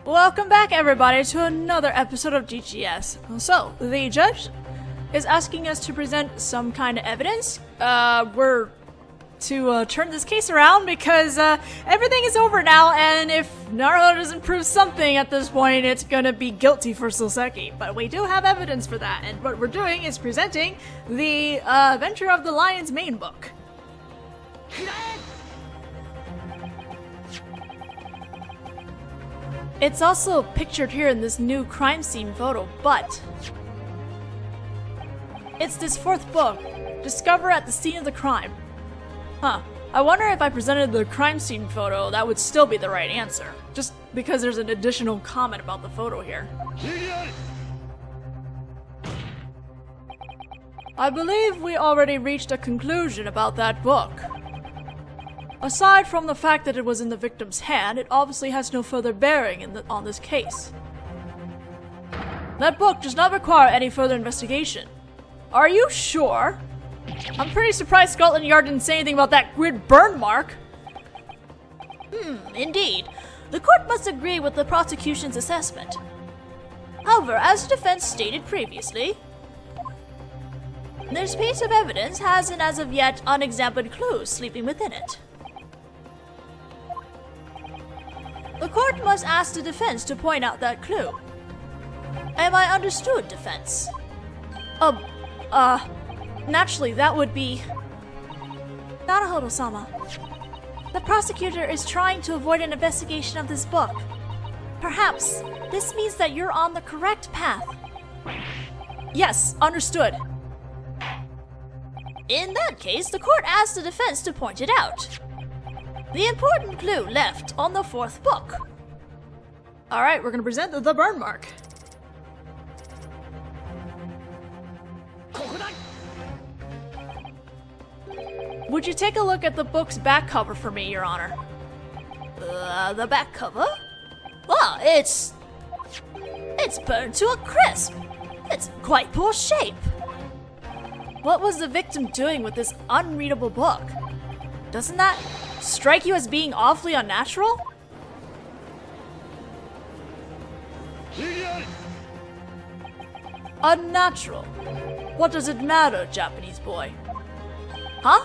Welcome back, everybody, to another episode of GGS. So, the judge is asking us to present some kind of evidence. We're to turn this case around because everything is over now, and if Naruhodō doesn't prove something at this point, it's gonna be guilty for Soseki. But we do have evidence for that, and what we're doing is presenting the Adventure of the Lion's main book. It's also pictured here in this new crime scene photo, but it's this fourth book, Discover at the Scene of the Crime. Huh. I wonder if I presented the crime scene photo, that would still be the right answer. Just because there's an additional comment about the photo here. I believe we already reached a conclusion about that book. Aside from the fact that it was in the victim's hand, it obviously has no further bearing on this case. That book does not require any further investigation. Are you sure? I'm pretty surprised Scotland Yard didn't say anything about that weird burn mark. Indeed. The court must agree with the prosecution's assessment. However, as the defense stated previously, this piece of evidence has an as of yet unexamined clue sleeping within it. The court must ask the defense to point out that clue. Am I understood, defense? Naturally, that would be... Naruhodō-sama. The prosecutor is trying to avoid an investigation of this book. Perhaps this means that you're on the correct path. Yes, understood. In that case, the court asks the defense to point it out. The important clue left on the fourth book. Alright, we're gonna present the burn mark. Would you take a look at the book's back cover for me, Your Honor? The back cover? Well, it's burned to a crisp. It's quite poor shape. What was the victim doing with this unreadable book? Doesn't that strike you as being awfully unnatural? Unnatural? What does it matter, Japanese boy? Huh?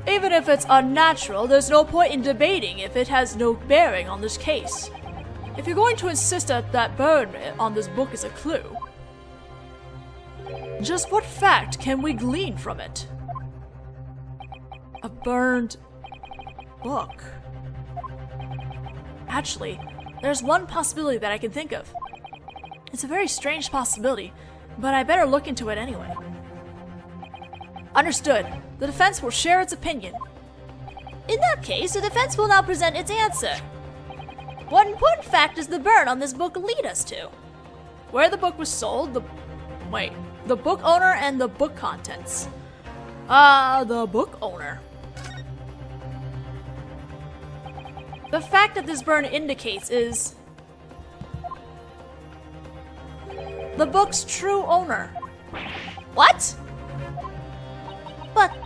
Even if it's unnatural, there's no point in debating if it has no bearing on this case. If you're going to insist that burn on this book is a clue, just what fact can we glean from it? A burned book. Actually, there's one possibility that I can think of. It's a very strange possibility, but I better look into it anyway. Understood. The defense will share its opinion. In that case, the defense will now present its answer. What important fact does the burn on this book lead us to? Where the book was sold, the book owner and the book contents. The book owner. The fact that this burn indicates is the book's true owner. What? But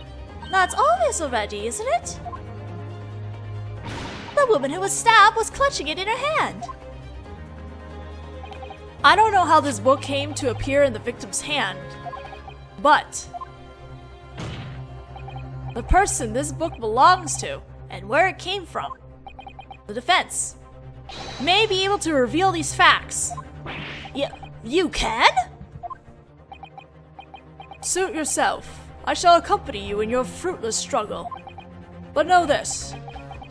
that's obvious already, isn't it? The woman who was stabbed was clutching it in her hand. I don't know how this book came to appear in the victim's hand, but the person this book belongs to and where it came from, the defense, may be able to reveal these facts. You can? Suit yourself. I shall accompany you in your fruitless struggle. But know this,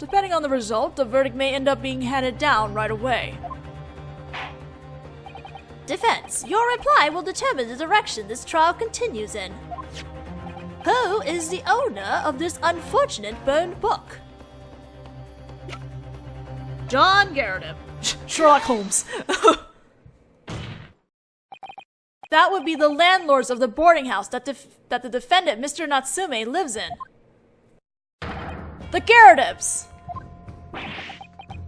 depending on the result, the verdict may end up being handed down right away. Defense, your reply will determine the direction this trial continues in. Who is the owner of this unfortunate burned book? John Gyakuten. Sherlock Holmes. That would be the landlords of the boarding house that the defendant, Mr. Natsume, lives in. The Gyakutens!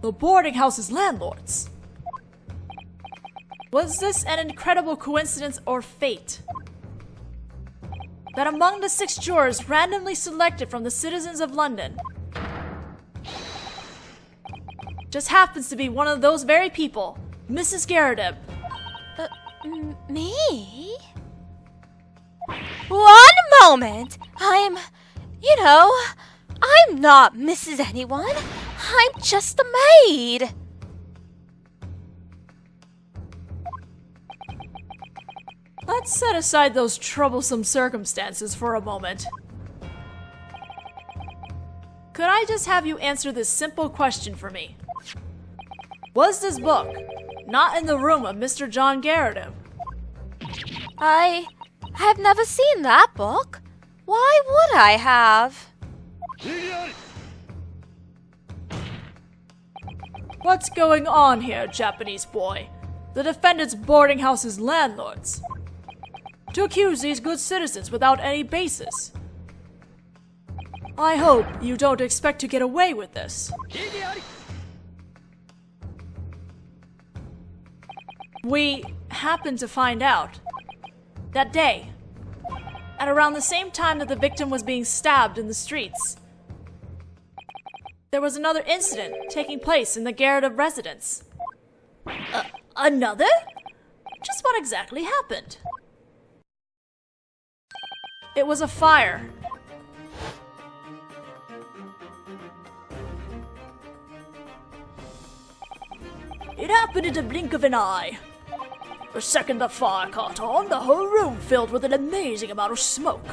The boarding house's landlords. Was this an incredible coincidence or fate? That among the 6 jurors randomly selected from the citizens of London, just happens to be one of those very people, Mrs. Gyakuten. Me? One moment! I'm not Mrs. Anyone. I'm just a maid. Let's set aside those troublesome circumstances for a moment. Could I just have you answer this simple question for me? Was this book not in the room of Mr. John Gyakuten? I have never seen that book. Why would I have? What's going on here, Japanese boy? The defendant's boarding house's landlords. To accuse these good citizens without any basis. I hope you don't expect to get away with this. We happened to find out that day, at around the same time that the victim was being stabbed in the streets, there was another incident taking place in the Gyakuten residence. Another? Just what exactly happened? It was a fire. It happened in the blink of an eye. The second the fire caught on, the whole room filled with an amazing amount of smoke.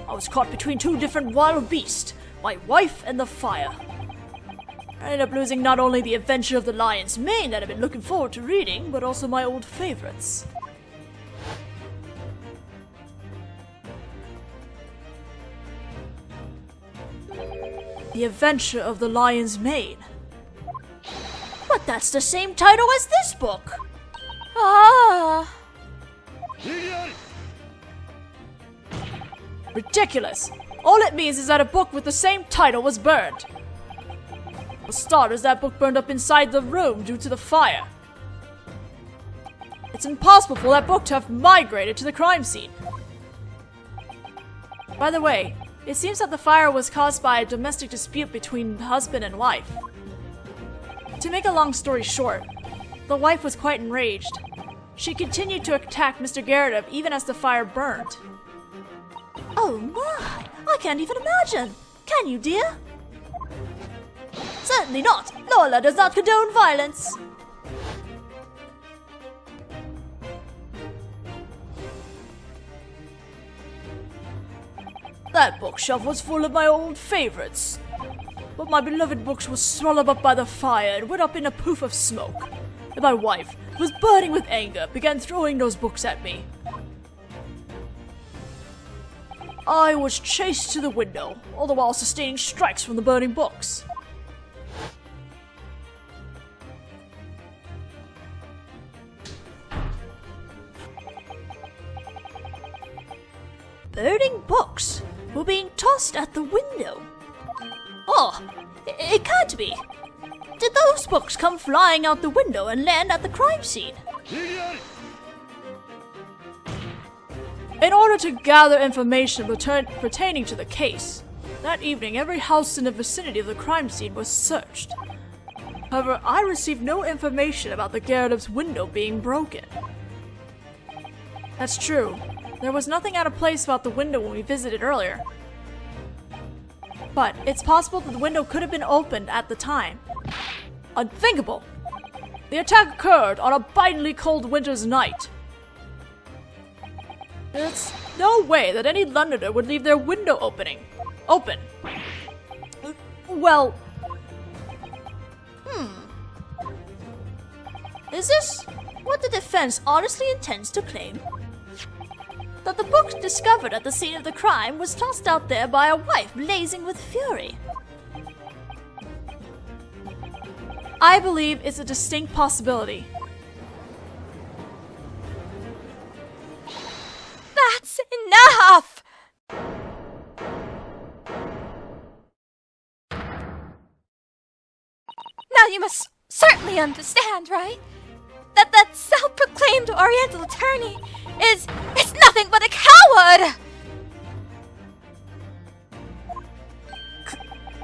I was caught between two different wild beasts, my wife and the fire. I ended up losing not only the Adventure of the Lion's Mane that I've been looking forward to reading, but also my old favorites. The Adventure of the Lion's Mane. But that's the same title as this book! Ah! Ridiculous! All it means is that a book with the same title was burned. For starters, that book burned up inside the room due to the fire. It's impossible for that book to have migrated to the crime scene. By the way, it seems that the fire was caused by a domestic dispute between husband and wife. To make a long story short, the wife was quite enraged. She continued to attack Mr. Gyakuten even as the fire burned. Oh my! I can't even imagine! Can you, dear? Certainly not! Lola does not condone violence! That bookshelf was full of my old favorites. But my beloved books were swallowed up by the fire and went up in a poof of smoke. And my wife, who was burning with anger, began throwing those books at me. I was chased to the window, all the while sustaining strikes from the burning books. Burning books were being tossed at the window. Oh, it can't be. Did those books come flying out the window and land at the crime scene? In order to gather information pertaining to the case, that evening every house in the vicinity of the crime scene was searched. However, I received no information about the Gyakutens' window being broken. That's true. There was nothing out of place about the window when we visited earlier. But it's possible that the window could have been opened at the time. Unthinkable! The attack occurred on a bitingly cold winter's night. There's no way that any Londoner would leave their window open. Well... Is this what the defense honestly intends to claim? That the book discovered at the scene of the crime was tossed out there by a wife blazing with fury? I believe it's a distinct possibility. That's enough! Now you must certainly understand, right? That self-proclaimed Oriental attorney is nothing but a coward!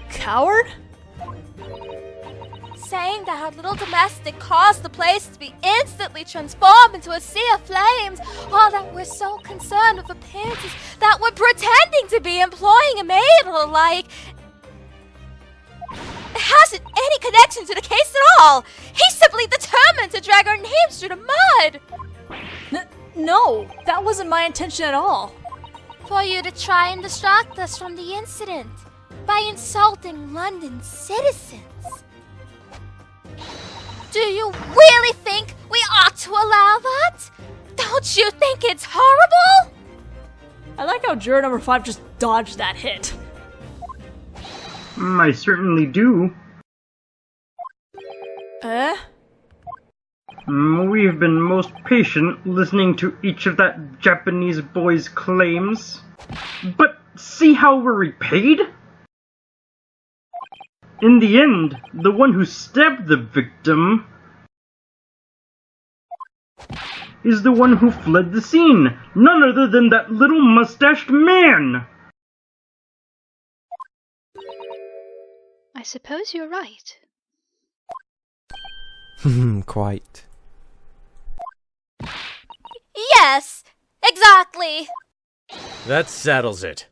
Coward? saying that her little domestic caused the place to be instantly transformed into a sea of flames, or that we're so concerned with appearances that we're pretending to be employing a maid alike. It hasn't any connection to the case at all. He's simply determined to drag our names through the mud. No, that wasn't my intention at all. For you to try and distract us from the incident by insulting London citizens. Do you really think we ought to allow that? Don't you think it's horrible? I like how juror number 5 just dodged that hit. I certainly do. We've been most patient listening to each of that Japanese boy's claims. But see how we're repaid? In the end, the one who stabbed the victim is the one who fled the scene, none other than that little mustached man! I suppose you're right. Quite. Yes, exactly. That settles it.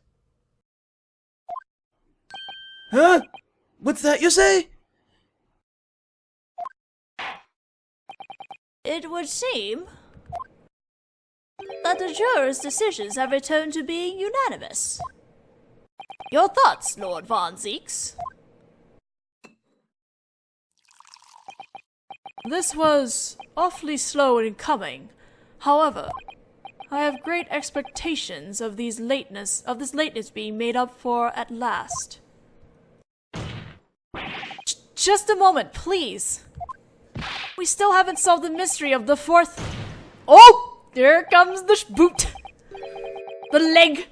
Huh? What's that you say? It would seem that the jurors' decisions have returned to being unanimous. Your thoughts, Lord Von Zeeks? This was awfully slow in coming. However, I have great expectations of this lateness being made up for at last. Just a moment, please. We still haven't solved the mystery of the fourth... Oh! There comes the boot! The leg!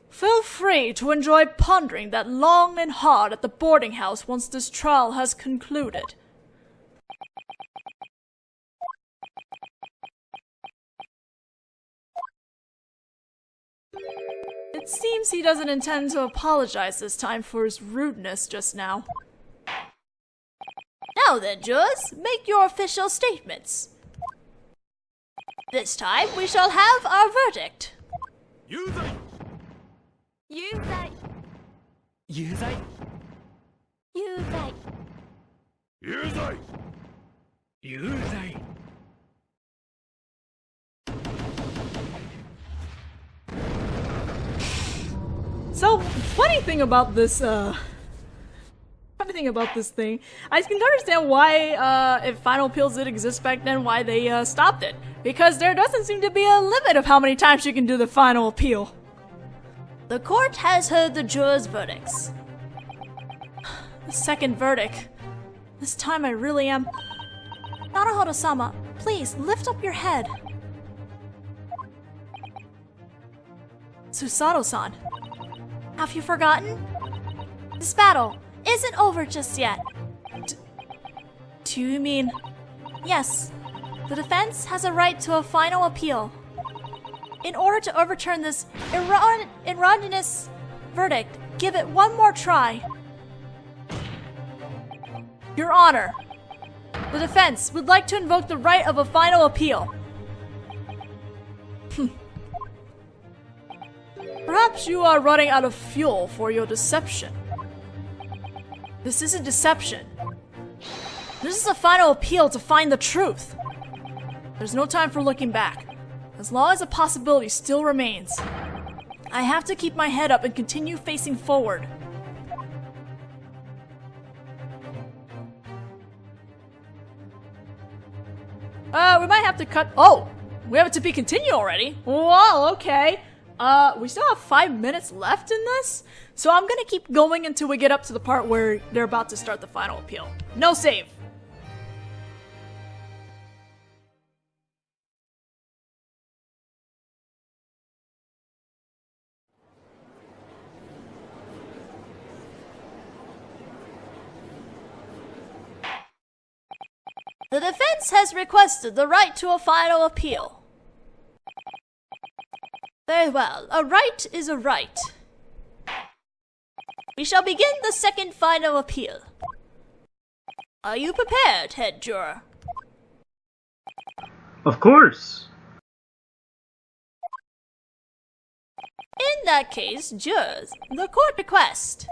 Feel free to enjoy pondering that long and hard at the boarding house once this trial has concluded. It seems he doesn't intend to apologize this time for his rudeness just now. Now then, jurors, make your official statements. This time we shall have our verdict. Yuzai! Yuzai. Yuzai? Yuzai. Yuzai! Yuzai! So, funny thing about this thing, I can understand why, if final appeals did exist back then, why they, stopped it. Because there doesn't seem to be a limit of how many times you can do the final appeal. The court has heard the jurors' verdicts. The second verdict. This time I really am... Naruhodō-sama, please, lift up your head. Susato-san, have you forgotten? This battle isn't over just yet. Do you mean... Yes, the defense has a right to a final appeal. In order to overturn this erroneous verdict, give it one more try. Your Honor, the defense would like to invoke the right of a final appeal. Perhaps you are running out of fuel for your deception. This isn't deception. This is a final appeal to find the truth. There's no time for looking back. As long as a possibility still remains, I have to keep my head up and continue facing forward. We might have to cut... Oh! We have it to be continued already? Whoa, okay. We still have 5 minutes left in this? So I'm gonna keep going until we get up to the part where they're about to start the final appeal. No save! The defense has requested the right to a final appeal. Very well, a right is a right. We shall begin the second final appeal. Are you prepared, head juror? Of course. In that case, jurors, the court requests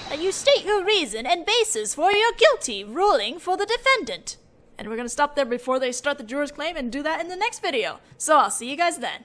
that you state your reason and basis for your guilty ruling for the defendant. And we're gonna stop there before they start the juror's claim and do that in the next video. So I'll see you guys then.